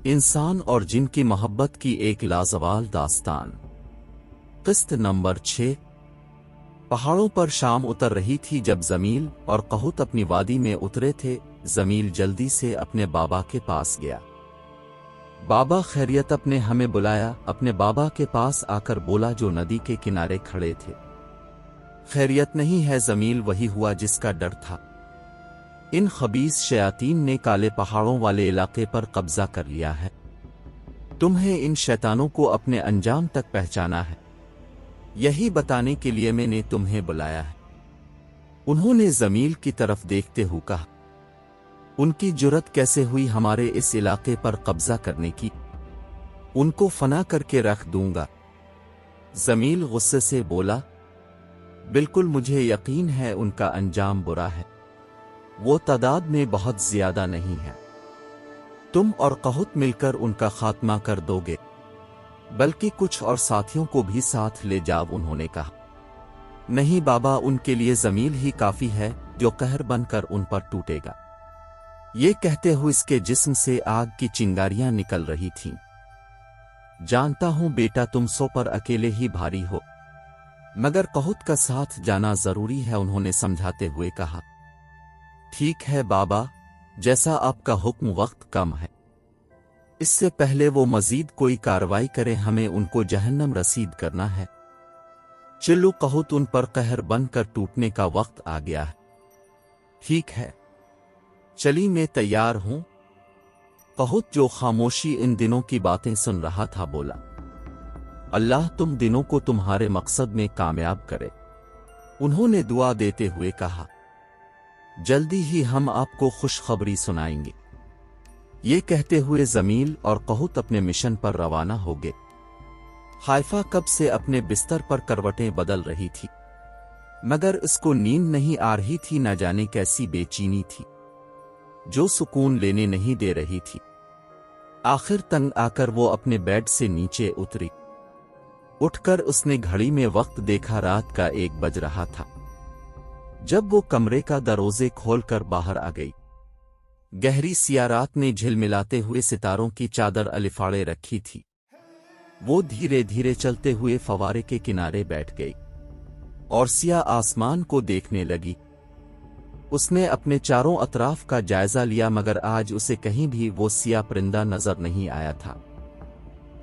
इंसान और जिन की मोहब्बत की एक लाजवाल दास्तान। किस्त नंबर 6। पहाड़ों पर शाम उतर रही थी जब जमील और कहूत अपनी वादी में उतरे थे। जमील जल्दी से अपने बाबा के पास गया। बाबा खैरियत, अपने हमें बुलाया। अपने बाबा के पास आकर बोला जो नदी के किनारे खड़े थे। खैरियत नहीं है। जमील वही हुआ जिसका डर था। इन खबीस शयातीन ने काले पहाड़ों वाले इलाके पर कब्जा कर लिया है। तुम्हें इन शैतानों को अपने अंजाम तक पहचाना है, यही बताने के लिए मैंने तुम्हें बुलाया है। उन्होंने जमील की तरफ देखते हुए कहा, उनकी जुर्रत कैसे हुई हमारे इस इलाके पर कब्जा करने की? उनको फना करके रख दूंगा। जमील गुस्से से बोला, बिल्कुल मुझे यकीन है उनका अंजाम बुरा है। वो तादाद में बहुत ज्यादा नहीं है। तुम और कहूत मिलकर उनका खात्मा कर दोगे, बल्कि कुछ और साथियों को भी साथ ले जाओ। उन्होंने कहा, नहीं बाबा, उनके लिए जमील ही काफी है जो कहर बनकर उन पर टूटेगा। ये कहते हुए इसके जिस्म से आग की चिंगारियां निकल रही थीं। जानता हूं बेटा, तुम सो पर अकेले ही भारी हो, मगर कहूत का साथ जाना जरूरी है। उन्होंने समझाते हुए कहा, ठीक है बाबा, जैसा आपका हुक्म। वक्त कम है, इससे पहले वो मजीद कोई कार्रवाई करे, हमें उनको जहन्नम रसीद करना है। चिल्लू कहूत, उन पर कहर बनकर टूटने का वक्त आ गया है। ठीक है, चली मैं तैयार हूं। कहूत, जो खामोशी इन दिनों की बातें सुन रहा था, बोला, अल्लाह तुम दिनों को तुम्हारे मकसद में कामयाब करे। उन्होंने दुआ देते हुए कहा, जल्दी ही हम आपको खुशखबरी सुनाएंगे। ये कहते हुए जमील और कहूत अपने मिशन पर रवाना हो गए। हाइफा कब से अपने बिस्तर पर करवटें बदल रही थी, मगर इसको नींद नहीं आ रही थी। न जाने कैसी बेचैनी थी जो सुकून लेने नहीं दे रही थी। आखिर तंग आकर वो अपने बेड से नीचे उतरी। उठकर उसने घड़ी में वक्त देखा, रात का 1 बज रहा था। जब वो कमरे का दरोजे खोलकर बाहर आ गई, गहरी सिया रात ने झिलमिलाते हुए सितारों की चादर अलिफाड़े रखी थी। वो धीरे धीरे चलते हुए फवारे के किनारे बैठ गई और सिया आसमान को देखने लगी। उसने अपने चारों अतराफ का जायजा लिया, मगर आज उसे कहीं भी वो सिया परिंदा नजर नहीं आया था।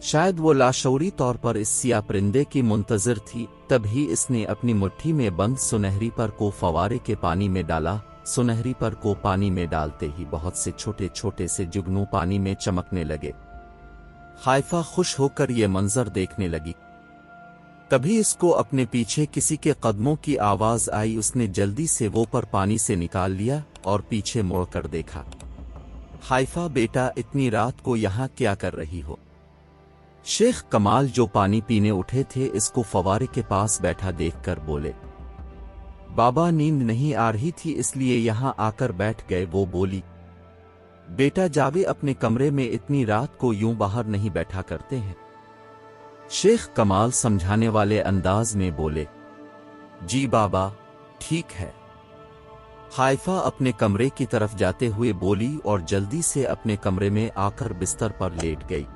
शायद वो लाशऊरी तौर पर इस सिया परिंदे की मुंतजिर थी। तभी इसने अपनी मुट्ठी में बंद सुनहरी पर को फवारे के पानी में डाला। सुनहरी पर को पानी में डालते ही बहुत से छोटे छोटे से जुगनू पानी में चमकने लगे। हाइफा खुश होकर ये मंजर देखने लगी। तभी इसको अपने पीछे किसी के कदमों की आवाज आई। उसने जल्दी से वो पर पानी से निकाल लिया और पीछे मुड़कर देखा। हाइफा बेटा, इतनी रात को यहाँ क्या कर रही हो? शेख कमाल, जो पानी पीने उठे थे, इसको फवारे के पास बैठा देखकर बोले, बाबा नींद नहीं आ रही थी इसलिए यहां आकर बैठ गए। वो बोली, बेटा जावे, अपने कमरे में इतनी रात को यूं बाहर नहीं बैठा करते हैं। शेख कमाल समझाने वाले अंदाज में बोले, जी बाबा, ठीक है। हाइफा अपने कमरे की तरफ जाते हुए बोली और जल्दी से अपने कमरे में आकर बिस्तर पर लेट गई।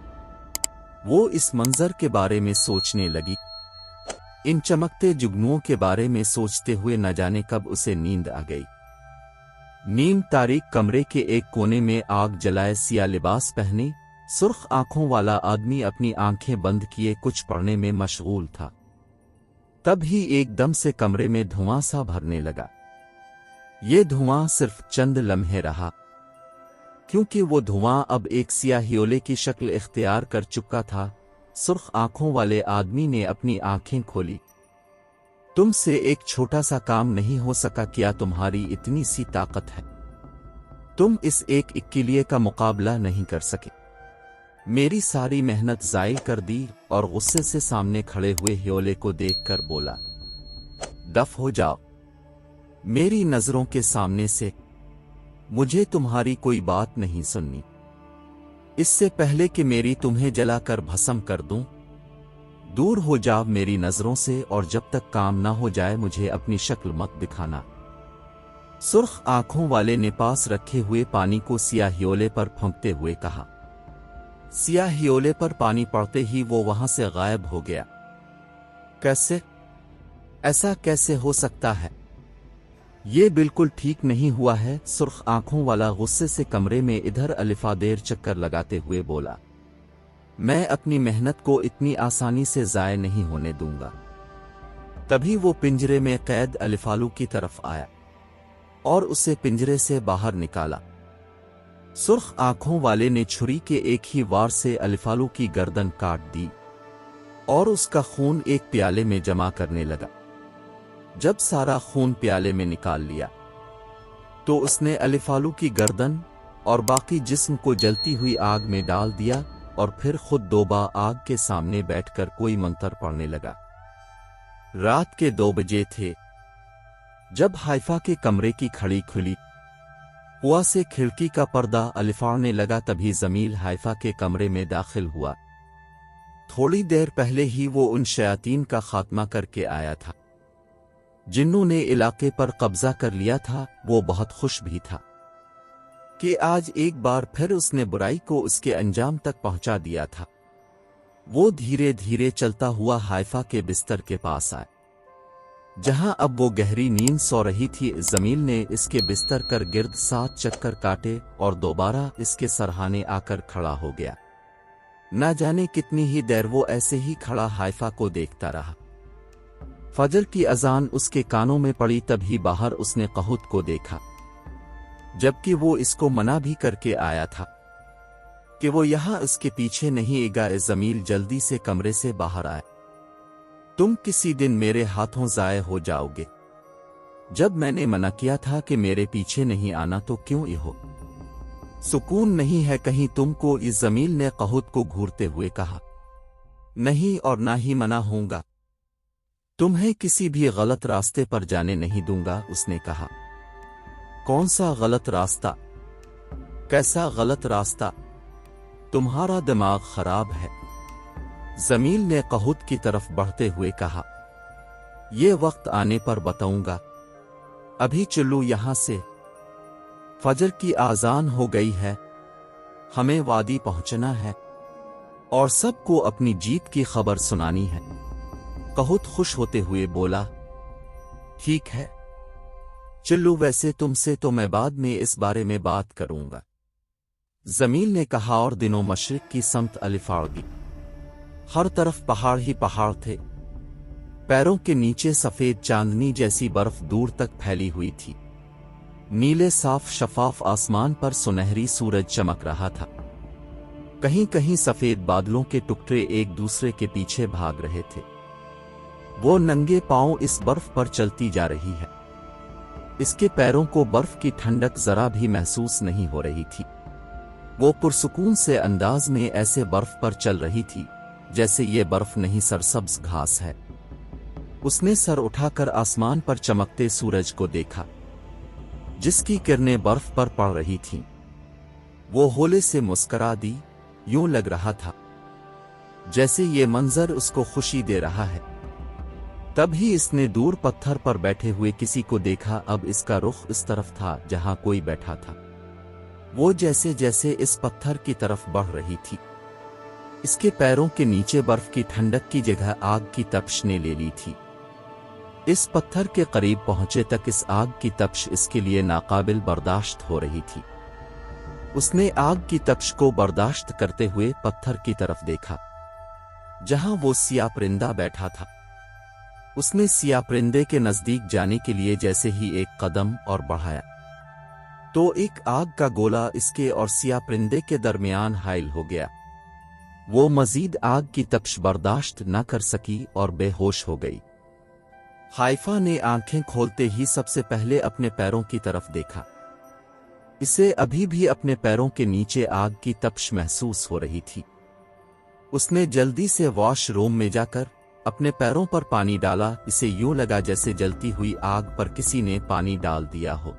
वो इस मंजर के बारे में सोचने लगी। इन चमकते जुगनुओं के बारे में सोचते हुए न जाने कब उसे नींद आ गई। नीम तारीक कमरे के एक कोने में आग जलाए, सिया लिबास पहने, सुर्ख आंखों वाला आदमी अपनी आंखें बंद किए कुछ पढ़ने में मशगूल था। तभी एकदम से कमरे में धुआं सा भरने लगा। ये धुआं सिर्फ चंद लम्हे रहा, क्योंकि वो धुआं अब एक सियाहियोले की शक्ल इख्तियार कर चुका था। सुर्ख आंखों वाले आदमी ने अपनी आंखें खोली। तुमसे एक छोटा सा काम नहीं हो सका क्या? तुम्हारी इतनी सी ताकत है, तुम इस एक इक्किलिए का मुकाबला नहीं कर सके। मेरी सारी मेहनत जायल कर दी। और गुस्से से सामने खड़े हुए ह्योले को देखकर बोला, दफ हो जाओ मेरी नजरों के सामने से, मुझे तुम्हारी कोई बात नहीं सुननी। इससे पहले कि मेरी तुम्हें जलाकर भस्म कर दूं, दूर हो जाओ मेरी नजरों से, और जब तक काम ना हो जाए मुझे अपनी शक्ल मत दिखाना। सुर्ख आंखों वाले ने पास रखे हुए पानी को सियाहियोले पर फूंकते हुए कहा। सियाह हियोले पर पानी पड़ते ही वो वहां से गायब हो गया। कैसे? ऐसा कैसे हो सकता है? ये बिल्कुल ठीक नहीं हुआ है, सुर्ख आंखों वाला गुस्से से कमरे में इधर अलिफादेर चक्कर लगाते हुए बोला। मैं अपनी मेहनत को इतनी आसानी से जाया नहीं होने दूंगा। तभी वो पिंजरे में कैद अलिफालू की तरफ आया और उसे पिंजरे से बाहर निकाला। सुर्ख आंखों वाले ने छुरी के एक ही वार से अलिफालू की गर्दन काट दी और उसका खून एक प्याले में जमा करने लगा। जब सारा खून प्याले में निकाल लिया तो उसने अलिफालू की गर्दन और बाकी जिस्म को जलती हुई आग में डाल दिया और फिर खुद दोबा आग के सामने बैठकर कोई मंत्र पढ़ने लगा। रात के 2 बजे थे जब हाइफा के कमरे की खड़ी खुली हुआ से खिड़की का पर्दा अलिफाड़ने लगा। तभी जमील हाइफा के कमरे में दाखिल हुआ। थोड़ी देर पहले ही वो उन शयातीन का खात्मा करके आया था जिन्हों ने इलाके पर कब्जा कर लिया था। वो बहुत खुश भी था कि आज एक बार फिर उसने बुराई को उसके अंजाम तक पहुंचा दिया था। वो धीरे धीरे चलता हुआ हाइफा के बिस्तर के पास आया जहां अब वो गहरी नींद सो रही थी। जमील ने इसके बिस्तर कर गिर्द 7 चक्कर काटे और दोबारा इसके सरहाने आकर खड़ा हो गया। न जाने कितनी ही देर वो ऐसे ही खड़ा हाइफा को देखता रहा। फजर की अजान उसके कानों में पड़ी तभी बाहर उसने कहूत को देखा, जबकि वो इसको मना भी करके आया था कि वो यहां इसके पीछे नहीं आएगा। जमील जल्दी से कमरे से बाहर आए। तुम किसी दिन मेरे हाथों जाए हो जाओगे। जब मैंने मना किया था कि मेरे पीछे नहीं आना तो क्यों ये हो? सुकून नहीं है कहीं तुमको? इस जमील ने कहूत को घूरते हुए कहा। नहीं और ना ही मना होगा। तुम्हें किसी भी गलत रास्ते पर जाने नहीं दूंगा, उसने कहा। कौन सा गलत रास्ता? कैसा गलत रास्ता? तुम्हारा दिमाग खराब है, जमील ने कहूत की तरफ बढ़ते हुए कहा। यह वक्त आने पर बताऊंगा, अभी चलो यहां से। फजर की आजान हो गई है, हमें वादी पहुंचना है और सबको अपनी जीत की खबर सुनानी है। कहूत खुश होते हुए बोला, ठीक है चलो, वैसे तुमसे तो मैं बाद में इस बारे में बात करूंगा, जमील ने कहा। और दिनों मशरिक की समत अलिफाड़ दी। हर तरफ पहाड़ ही पहाड़ थे। पैरों के नीचे सफेद चांदनी जैसी बर्फ दूर तक फैली हुई थी। नीले साफ शफाफ आसमान पर सुनहरी सूरज चमक रहा था। कहीं कहीं सफेद बादलों के टुकड़े एक दूसरे के पीछे भाग रहे थे। वो नंगे पांव इस बर्फ पर चलती जा रही है। इसके पैरों को बर्फ की ठंडक जरा भी महसूस नहीं हो रही थी। वो पुरसुकून से अंदाज में ऐसे बर्फ पर चल रही थी जैसे ये बर्फ नहीं सरसब्ज घास है। उसने सर उठाकर आसमान पर चमकते सूरज को देखा जिसकी किरणें बर्फ पर पड़ रही थीं। वो होले से मुस्करा दी। यूं लग रहा था जैसे ये मंजर उसको खुशी दे रहा है। तभी इसने दूर पत्थर पर बैठे हुए किसी को देखा। अब इसका रुख इस तरफ था जहां कोई बैठा था। वो जैसे जैसे इस पत्थर की तरफ बढ़ रही थी, इसके पैरों के नीचे बर्फ की ठंडक की जगह आग की तपश ने ले ली थी। इस पत्थर के करीब पहुंचे तक इस आग की तपश इसके लिए नाकाबिल बर्दाश्त हो रही थी। उसने आग की तपश को बर्दाश्त करते हुए पत्थर की तरफ देखा जहां वो सियाह परिंदा बैठा था। उसने सियाह परिंदे के नजदीक जाने के लिए जैसे ही एक कदम और बढ़ाया तो एक आग का गोला इसके और सियाह परिंदे के दरमियान हाइल हो गया। वो मजीद आग की तपश बर्दाश्त न कर सकी और बेहोश हो गई। हाइफा ने आंखें खोलते ही सबसे पहले अपने पैरों की तरफ देखा। इसे अभी भी अपने पैरों के नीचे आग की तपश महसूस हो रही थी। उसने जल्दी से वॉशरूम में जाकर अपने पैरों पर पानी डाला। इसे यूं लगा जैसे जलती हुई आग पर किसी ने पानी डाल दिया हो।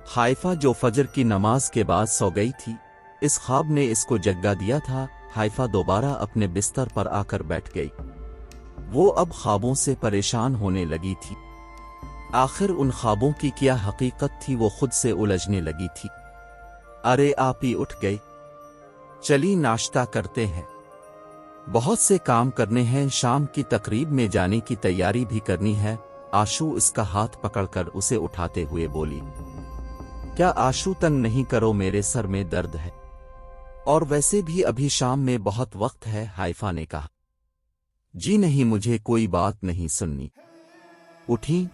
हाइफा जो फजर की नमाज के बाद सो गई थी, इस ख्वाब ने इसको जगा दिया था। हाइफा दोबारा अपने बिस्तर पर आकर बैठ गई। वो अब ख्वाबों से परेशान होने लगी थी। आखिर उन ख्वाबों की क्या हकीकत थी, वो खुद से उलझने लगी थी। अरे आप ही उठ गए, चली नाश्ता करते हैं, बहुत से काम करने हैं, शाम की तकरीब में जाने की तैयारी भी करनी है। आशू इसका हाथ पकड़कर उसे उठाते हुए बोली, क्या आशू तंग नहीं करो, मेरे सर में दर्द है और वैसे भी अभी शाम में बहुत वक्त है। हाइफा ने कहा, जी नहीं, मुझे कोई बात नहीं सुननी। उठी,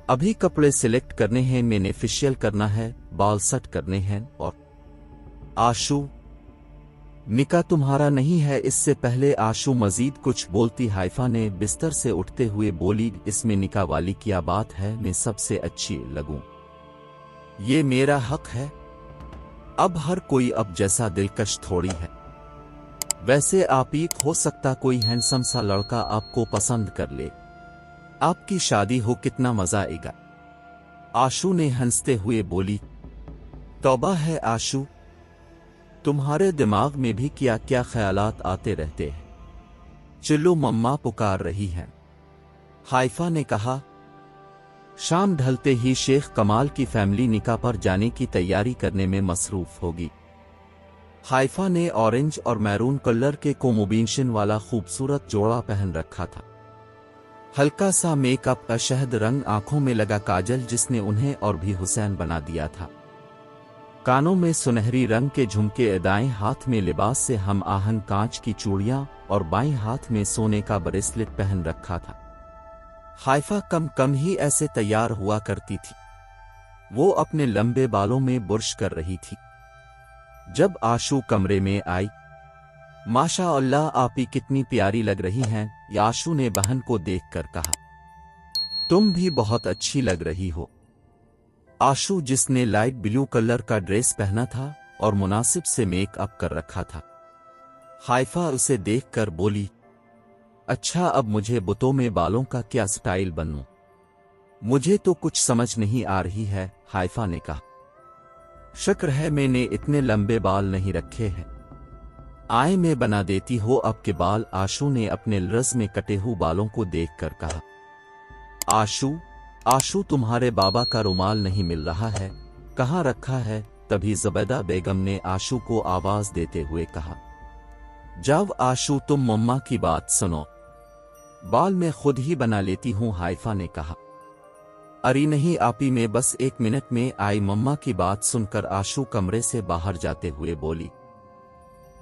अभी कपड़े सिलेक्ट करने हैं, मैंने फेशियल करना है, बाल सेट करने हैं। और आशू, निकाह तुम्हारा नहीं है। इससे पहले आशू मजीद कुछ बोलती, हाइफा ने बिस्तर से उठते हुए बोली, इसमें निकाह वाली क्या बात है, मैं सबसे अच्छी लगूं, ये मेरा हक है। अब हर कोई अब जैसा दिलकश थोड़ी है। वैसे आप ही हो सकता कोई हैंडसम सा लड़का आपको पसंद कर ले, आपकी शादी हो, कितना मजा आएगा। आशू ने हंसते हुए बोली, तौबा है आशू, तुम्हारे दिमाग में भी क्या क्या ख्यालात आते रहते हैं। चलो, मम्मा पुकार रही हैं। हाइफा ने कहा। शाम ढलते ही शेख कमाल की फैमिली निकाह पर जाने की तैयारी करने में मसरूफ होगी। हाइफा ने ऑरेंज और मैरून कलर के कॉम्बिनेशन वाला खूबसूरत जोड़ा पहन रखा था। हल्का सा मेकअप का शहद रंग, आंखों में लगा काजल जिसने उन्हें और भी हुसैन बना दिया था। कानों में सुनहरी रंग के झुमके, दाएं हाथ में लिबास से हम आहंग कांच की चूड़ियां और बाएं हाथ में सोने का ब्रेसलेट पहन रखा था। हाइफा कम कम ही ऐसे तैयार हुआ करती थी। वो अपने लंबे बालों में बुर्श कर रही थी। जब आशू कमरे में आई, माशा अल्लाह, आप ही कितनी प्यारी लग रही हैं, आशू ने बहन को देखकर कहा। तुम भी बहुत अच्छी लग रही हो। आशू, जिसने लाइट ब्लू कलर का ड्रेस पहना था और मुनासिब से मेकअप कर रखा था, हाइफा उसे देखकर बोली, अच्छा, अब मुझे बुतों में बालों का क्या स्टाइल बनूं? मुझे तो कुछ समझ नहीं आ रही है, हाइफा ने कहा। शुक्र है मैंने इतने लंबे बाल नहीं रखे हैं, आए मैं बना देती हो अब के बाल। आशू ने अपने रस में कटे हुए बालों को देखकर कहा। आशू, तुम्हारे बाबा का रुमाल नहीं मिल रहा है, कहाँ रखा है? तभी ज़ुबैदा बेगम ने आशू को आवाज देते हुए कहा, जाओ आशू, तुम मम्मा की बात सुनो, बाल मैं खुद ही बना लेती हूँ। हाइफा ने कहा। अरे नहीं आपी, मैं बस 1 मिनट में आई। मम्मा की बात सुनकर आशू कमरे से बाहर जाते हुए बोली,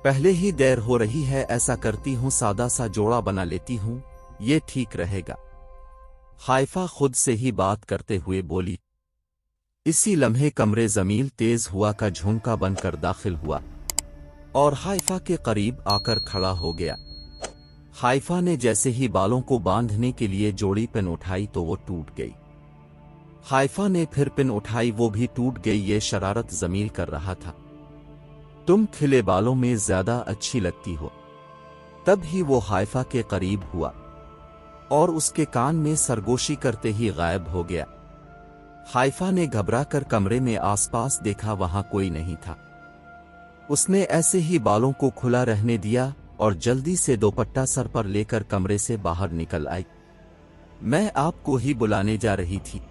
पहले ही देर हो रही है, ऐसा करती हूँ सादा सा जोड़ा बना लेती हूँ, ये ठीक रहेगा। हाइफा खुद से ही बात करते हुए बोली। इसी लम्हे कमरे जमील तेज हुआ का झोंका बनकर दाखिल हुआ और हाइफा के करीब आकर खड़ा हो गया। हाइफा ने जैसे ही बालों को बांधने के लिए जोड़ी पिन उठाई तो वो टूट गई। हाइफा ने फिर पिन उठाई, वो भी टूट गई। ये शरारत जमील कर रहा था। तुम खिले बालों में ज्यादा अच्छी लगती हो। तब ही वो हाइफा के करीब हुआ और उसके कान में सरगोशी करते ही गायब हो गया। हाइफा ने घबराकर कमरे में आसपास देखा, वहां कोई नहीं था। उसने ऐसे ही बालों को खुला रहने दिया और जल्दी से दुपट्टा सर पर लेकर कमरे से बाहर निकल आई। मैं आपको ही बुलाने जा रही थी,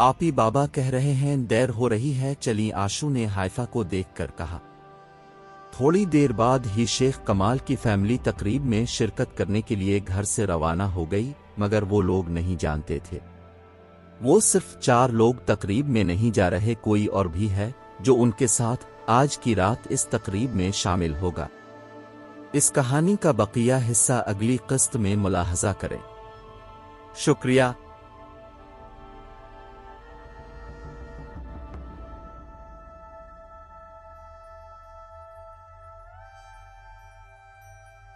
आप ही बाबा कह रहे हैं, देर हो रही है, चली। आशू ने हाइफा को देखकर कहा। थोड़ी देर बाद ही शेख कमाल की फैमिली तकरीब में शिरकत करने के लिए घर से रवाना हो गई, मगर वो लोग नहीं जानते थे वो सिर्फ 4 लोग तकरीब में नहीं जा रहे, कोई और भी है जो उनके साथ आज की रात इस तकरीब में शामिल होगा। इस कहानी का बकिया हिस्सा अगली किस्त में मुलाहजा करें। शुक्रिया।